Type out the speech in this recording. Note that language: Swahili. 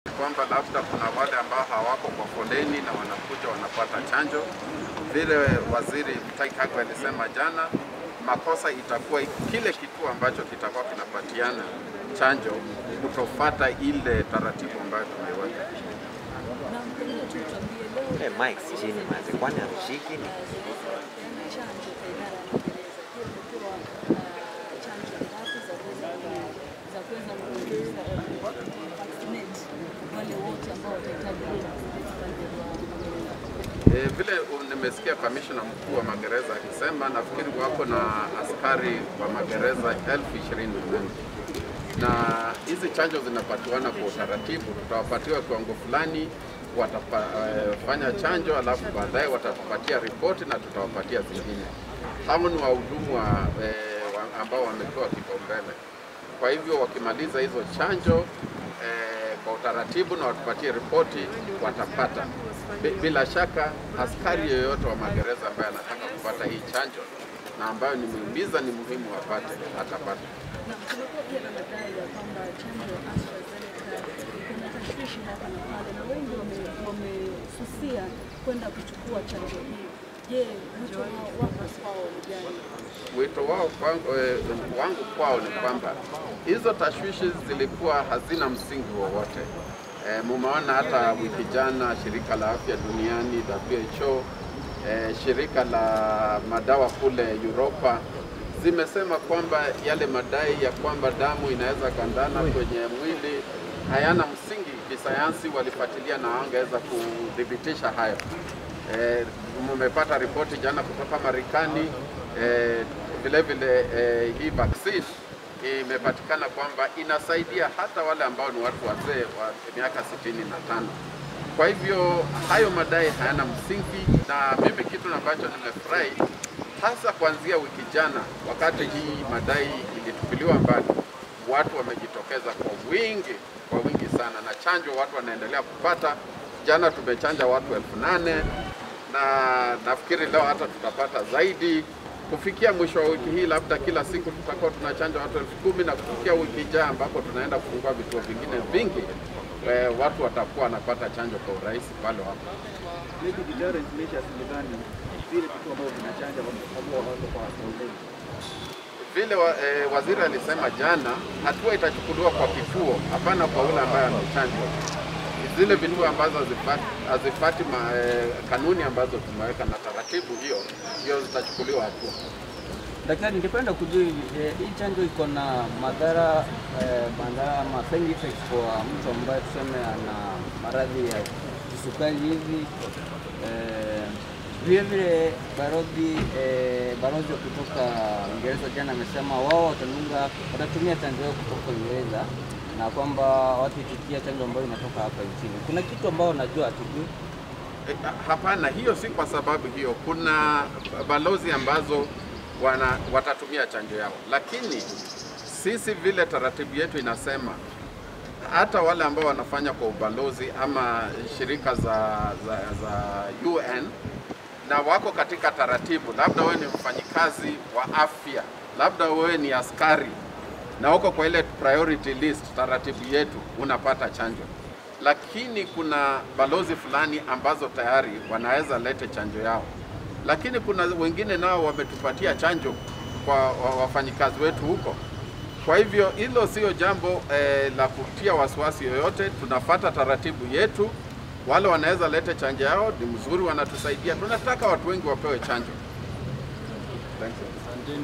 Kwamba labda kuna wale ambao hawako kwa foleni na wanakuja wanapata chanjo. Vile Waziri Mutahi Kagwe alisema jana, makosa itakuwa kile kituo ambacho kitakuwa kinapatiana chanjo kutofuata ile taratibu ambayo tumeweka. Mike chini mazi kwani amshiki ni vile nimesikia kamishna mkuu wa magereza akisema, nafikiri wako na askari wa magereza 20,000 na hizi chanjo zinapatiwana kwa utaratibu. Tutawapatiwa kiwango fulani, watafanya chanjo, alafu baadaye watatupatia ripoti na tutawapatia zingine. Hao ni wahudumu ambao wamepewa kipaumbele. Kwa hivyo wakimaliza hizo chanjo kwa utaratibu na watupatie ripoti, watapata. Bila shaka askari yoyote wa magereza ambaye anataka kupata hii chanjo na ambayo nimehimiza ni muhimu wapate, atapata. Na kumekuwa pia na madai ya kwamba chanjo AstraZeneca kuna tashwishi hapa na pale, na wengi wamesusia kwenda kuchukua chanjo hii. Je, wito wako kwao ni gani? Wito wangu kwao ni kwamba hizo tashwishi zilikuwa hazina msingi wowote. Mumeona hata wiki jana shirika la afya duniani WHO, shirika la madawa kule Europa zimesema kwamba yale madai ya kwamba damu inaweza gandana kwenye mwili hayana msingi kisayansi. Walifuatilia na wangeweza kudhibitisha hayo. Mmepata ripoti jana kutoka Marekani, vile vile hii vaccine imepatikana kwamba inasaidia hata wale ambao ni watu wazee wa miaka 65. Kwa hivyo hayo madai hayana msingi, na mimi kitu ambacho nimefurahi hasa kuanzia wiki jana, wakati hii madai ilitupiliwa mbali, watu wamejitokeza kwa wingi sana, na chanjo watu wanaendelea kupata. Jana tumechanja watu 8,000 na nafikiri leo hata tutapata zaidi. Kufikia mwisho wa wiki hii, labda kila siku tutakuwa tunachanja watu 10,000, na kufikia wiki ijayo ambako tunaenda kufungua vituo vingine vingi, watu watakuwa wanapata chanjo kwa urahisi pale wapo. Vile waziri alisema jana, hatua itachukuliwa kwa kituo, hapana kwa ule ambaye amechanjwa. Zile vituo ambazo hazifati kanuni ambazo tumeweka na taratibu hiyo zitachukuliwa hatua. Daktari, ningependa kujua hii chanjo iko na madhara ama side effects kwa mtu ambaye tuseme ana maradhi ya kisukari hivi. Vile vile barozi kutoka Uingereza jana amesema wao watatumia chanjo yao kutoka Uingereza na kwamba watu itikia chanjo ambayo inatoka hapa nchini. Kuna kitu ambao najua hatujui? Hapana, hiyo si kwa sababu hiyo. Kuna balozi ambazo watatumia chanjo yao, lakini sisi vile taratibu yetu inasema hata wale ambao wanafanya kwa ubalozi ama shirika za UN na wako katika taratibu, labda wewe ni mfanyikazi wa afya, labda wewe ni askari na uko kwa ile priority list, taratibu yetu unapata chanjo. Lakini kuna balozi fulani ambazo tayari wanaweza lete chanjo yao, lakini kuna wengine nao wametupatia chanjo kwa wafanyikazi wetu huko. Kwa hivyo hilo sio jambo la kutia wasiwasi yoyote. Tunafuata taratibu yetu. Wale wanaweza lete chanjo yao ni mzuri, wanatusaidia. Tunataka watu wengi wapewe chanjo. Thank you.